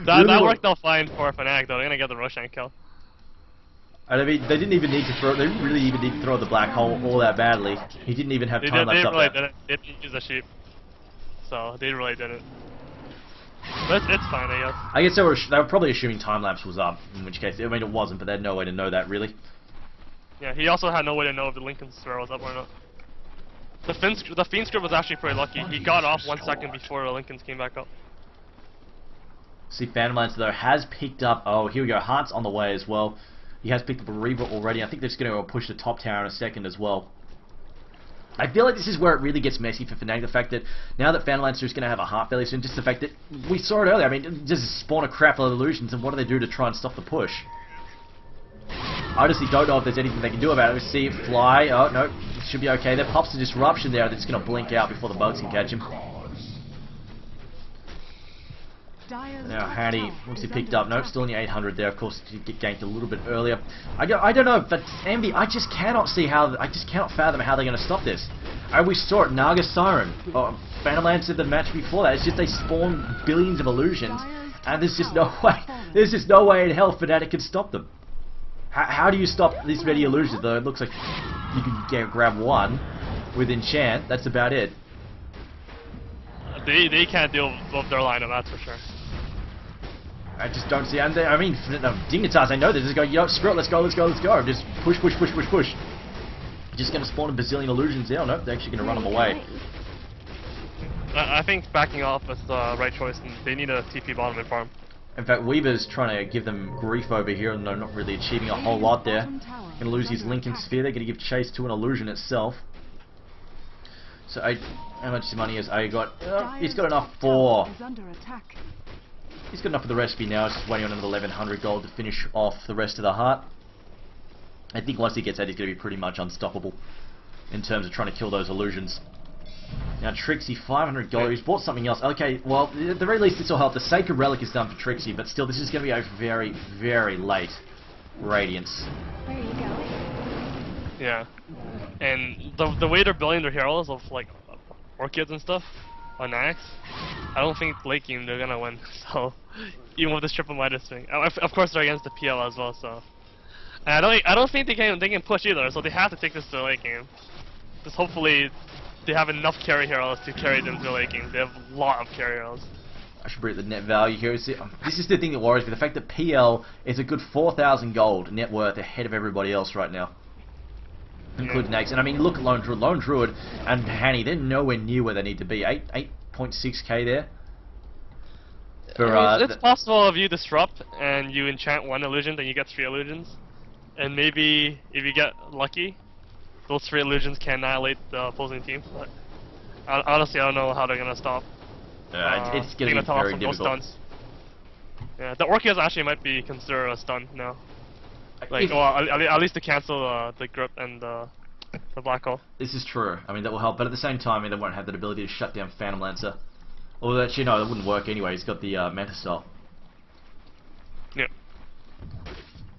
Speaker 2: That worked out fine for Fnatic, though. They're going to get the Roshan kill.
Speaker 1: I mean, they didn't even need to throw. They didn't really even need to throw the Black Hole all that badly. He didn't even have time left up there.
Speaker 2: They didn't use a sheep, so they really didn't. But it's fine, I guess.
Speaker 1: I guess they were probably assuming time lapse was up, in which case, I mean, it wasn't, but they had no way to know that really.
Speaker 2: Yeah, he also had no way to know if the Lincoln's throw was up or not. The Fiend Script was actually pretty lucky. He got off 1 second before the Lincolns came back up.
Speaker 1: See, Phantom Lancer though has picked up. Oh, here we go. Heart's on the way as well. He has picked up a Reaver already. I think they're just going to push the top tower in a second as well. I feel like this is where it really gets messy for Fnatic. The fact that now that Phantom Lancer is going to have a heart fairly soon, just the fact that we saw it earlier. I mean, just spawn a crap load of illusions, and what do they do to try and stop the push? I honestly don't know if there's anything they can do about it. We see it fly. Oh no, it should be okay. There pops a disruption there that's going to blink out before the bugs can catch him. Now Hattie, once he picked up, nope, still in the 800 there. Of course, he get ganked a little bit earlier. I don't know, but Envy, I just cannot see how, I just cannot fathom how they're going to stop this. We saw it, Naga Siren, Phantom Lancer the match before that. It's just they spawn billions of illusions, and there's just no way in hell Fnatic can stop them. How do you stop this many illusions? Though it looks like you can grab one with enchant. That's about it.
Speaker 2: They can't deal with their lineup, that's for sure.
Speaker 1: I just don't see. And I mean, Dignitas, I know they're just going, you know, screw it, let's go. Just push. Just going to spawn a bazillion illusions there. Nope, they're actually going to run them away.
Speaker 2: I think backing off is the right choice, and they need a TP bottom and farm.
Speaker 1: In fact, Weaver's trying to give them grief over here, and they're not really achieving a whole lot there. Going to lose his Lincoln Sphere. They're going to give chase to an illusion itself. So, how much money is I got? He's got enough for. He's got enough for the recipe now. Just waiting on another 1100 gold to finish off the rest of the heart. I think once he gets that, he's going to be pretty much unstoppable in terms of trying to kill those illusions. Now Trixie, 500 gold. He's bought something else. Okay, well, at the very least, this will help. The Sacred Relic is done for Trixie, but still, this is going to be a very, very late Radiance.
Speaker 5: Where are you going?
Speaker 2: Yeah, and the way they're building their heroes of like orchids and stuff on Nax, I don't think late game they're gonna win. So even with this triple Midas thing, of course they're against the PL as well. So and I don't think they can push either. So they have to take this to the late game. Just hopefully they have enough carry heroes to carry them to the late game. They have a lot of carry heroes.
Speaker 1: I should bring up the net value here. This is the thing that worries me. The fact that PL is a good 4,000 gold net worth ahead of everybody else right now. Including Nax. And I mean, look at Lone Druid and Hanny, they're nowhere near where they need to be. 8.6k there. For,
Speaker 2: it's possible if you disrupt and you enchant one illusion, then you get 3 illusions. And maybe if you get lucky, those 3 illusions can annihilate the opposing team. But honestly, I don't know how they're gonna stop.
Speaker 1: It's going to be very difficult.
Speaker 2: Stuns. Yeah, the Orchids actually might be considered a stun now. Like, well, at least to cancel the grip and the black hole.
Speaker 1: This is true. I mean, that will help, but at the same time, I mean, they won't have that ability to shut down Phantom Lancer. Although, actually, no, that wouldn't work anyway. He's got the Manta Style.
Speaker 2: Yeah.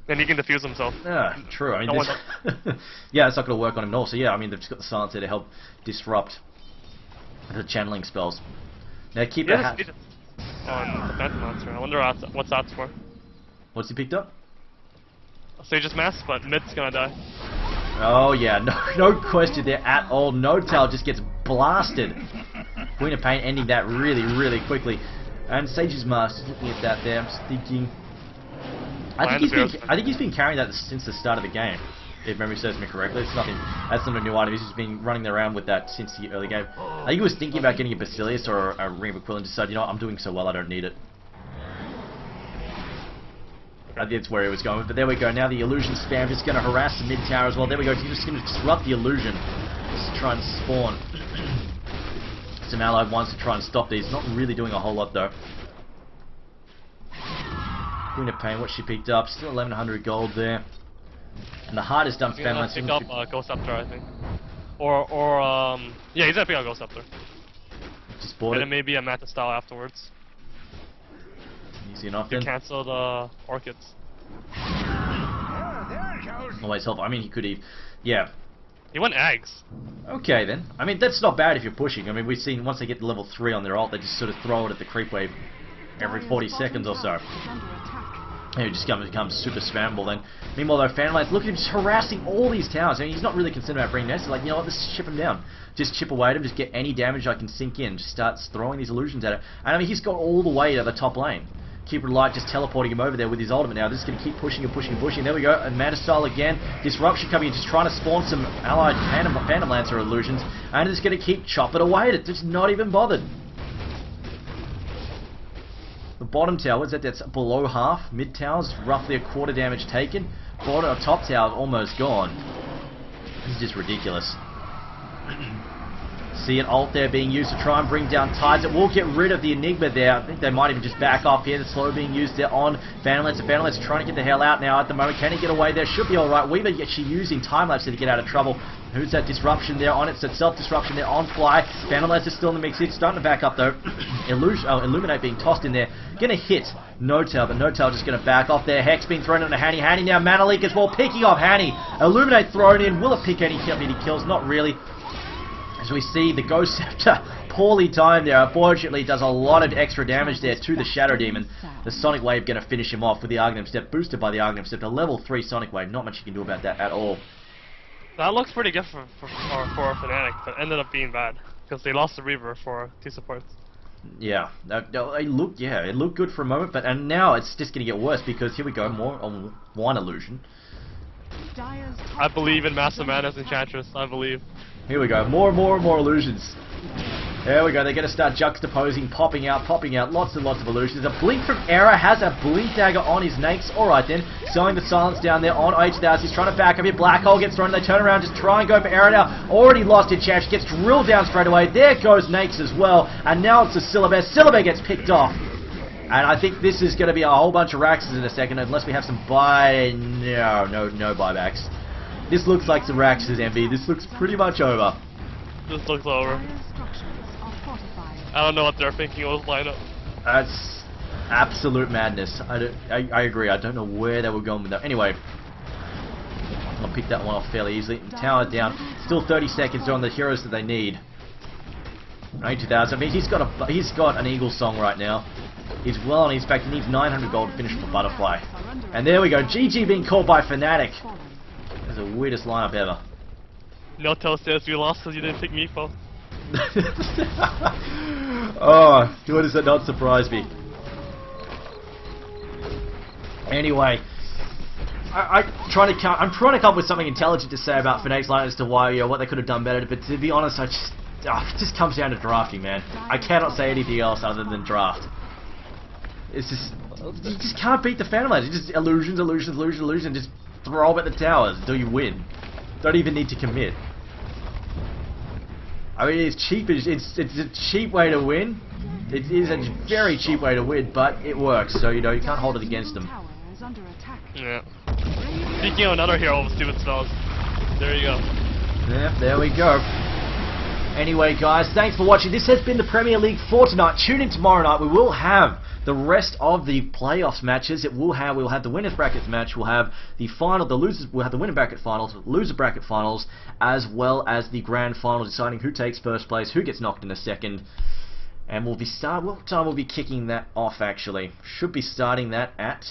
Speaker 2: And he can defuse himself.
Speaker 1: Yeah, true. I mean, yeah, it's not going to work on him at all. So yeah, I mean, they've just got the silence there to help disrupt the channeling spells. Now keep the hat
Speaker 2: on the Phantom Lancer. I wonder what's that's for.
Speaker 1: What's he picked up?
Speaker 2: Sage's Mask, but mid's gonna die.
Speaker 1: Oh yeah, no question there at all. No Tail just gets blasted Queen of Pain ending that really, really quickly. And Sage's Mask, just looking at that there, I'm just thinking... I think he's been carrying that since the start of the game, if memory serves me correctly. It's nothing, that's not a new item, he's just been running around with that since the early game. I think he was thinking about getting a Basilius or a Ring of Aquila and decided, you know what, I'm doing so well, I don't need it. I think that's where he was going, but there we go. Now the illusion spam is going to harass the mid tower as well. There we go. He's just going to disrupt the illusion, just to try and spawn some allied ones to try and stop these. Not really doing a whole lot though. Queen of Pain, what she picked up, still 1100 gold there. And the hardest dump spam lines.
Speaker 2: Pick up Ghost Scepter, I think. Yeah, he's gonna pick up Ghost Scepter.
Speaker 1: Just bought
Speaker 2: and
Speaker 1: it.
Speaker 2: then maybe a Manta style afterwards.
Speaker 1: Easy enough
Speaker 2: To
Speaker 1: then.
Speaker 2: cancel the Orchids.
Speaker 1: Always help. I mean, he could have. Yeah.
Speaker 2: He went eggs.
Speaker 1: Okay then. I mean, that's not bad if you're pushing. I mean, we've seen once they get to level 3 on their ult, they just sort of throw it at the creep wave every 40 seconds or so. And it just becomes super spammable then. Meanwhile though, Fanlight's look at him just harassing all these towers. I mean, he's not really concerned about bringing nests. He's like, you know what, let's chip him down. Just chip away at him, just get any damage I can sink in. Just starts throwing these illusions at it. And I mean, he's got all the way to the top lane. Keeper Light just teleporting him over there with his ultimate now. This is going to keep pushing and pushing and pushing. There we go. And Manta Style again. Disruption coming in, just trying to spawn some allied Phantom Lancer illusions. And it's going to keep chopping away at it. Just not even bothered. The bottom tower, that's below half. Mid tower's roughly a quarter damage taken. Bottom top tower's almost gone. This is just ridiculous. See an ult there being used to try and bring down Tides. It will get rid of the Enigma there. I think they might even just back off here. The slow being used there on Phantom Lancer. Phantom Lancer trying to get the hell out now at the moment. Can he get away there? Should be alright. Weaver actually using time-lapse to get out of trouble. Who's that disruption there on it? So self-disruption there on Fly. Phantom Lancer still in the mix. It's starting to back up though. Illuminate being tossed in there. Gonna hit No-Tail, but No-Tail just gonna back off there. Hex being thrown into Hanny. Hanny now Mana Leak as well. Picking off Hanny. Illuminate thrown in. Will it pick any kills? Not really. As we see the Ghost Scepter poorly timed there, unfortunately does a lot of extra damage there to the Shadow Demon. The Sonic Wave going to finish him off with the Arcanum Step, boosted by the Arcanum Step. A level 3 Sonic Wave, not much you can do about that at all.
Speaker 2: That looks pretty good for Fnatic, but ended up being bad because they lost the Reaver for 2 supports.
Speaker 1: Yeah, it looked good for a moment, and now it's just going to get worse because here we go, more on one illusion.
Speaker 2: I believe in Massive Mana's Enchantress, I believe.
Speaker 1: Here we go, more illusions. There we go, they're going to start juxtaposing, popping out, lots and lots of illusions. A blink from Era has a blink dagger on his Nakes. Alright then, selling the silence down there on H1000. He's trying to back up here. Black Hole gets thrown, they turn around, just try and go for Era now. Already lost his chance, gets drilled down straight away. There goes Nakes as well. And now it's the Syllabare. Syllabare gets picked off. And I think this is going to be a whole bunch of Raxes in a second, unless we have some no buybacks. This looks like some Raxes, MB. This looks pretty much over.
Speaker 2: This looks over. I don't know what they're thinking of this lineup.
Speaker 1: That's absolute madness. I agree. I don't know where they were going with that. Anyway, I'll pick that one off fairly easily. Tower down. Still 30 seconds on the heroes that they need. 2000. I mean, he's got an Eagle Song right now. He's well on his back. He needs 900 gold to finish for Butterfly. And there we go. GG being called by Fnatic. That's the weirdest lineup ever.
Speaker 2: No-Tail says we lost because you didn't pick Meepo.
Speaker 1: Oh, why does that not surprise me? Anyway, I'm trying to come up with something intelligent to say about Fnatic's lineup as to why, what they could have done better. But to be honest, it just comes down to drafting, man. I cannot say anything else other than draft. It's just, you just can't beat the Phantom Lancer. Just illusions, just throw them at the towers until you win. Don't even need to commit. I mean, it's cheap. It's a cheap way to win. It is a very cheap way to win, but it works. So you can't hold it against them.
Speaker 2: Yeah. Speaking of another hero with stupid spells, there you go.
Speaker 1: Yeah, there we go. Anyway, guys, thanks for watching. This has been the Premier League for tonight. Tune in tomorrow night. We will have the rest of the playoffs matches. We'll have the winners brackets match. We'll have the final, we'll have the winner bracket finals, loser bracket finals, as well as the grand final, deciding who takes first place, who gets knocked in a second. And what time we'll be kicking that off? Actually, should be starting that at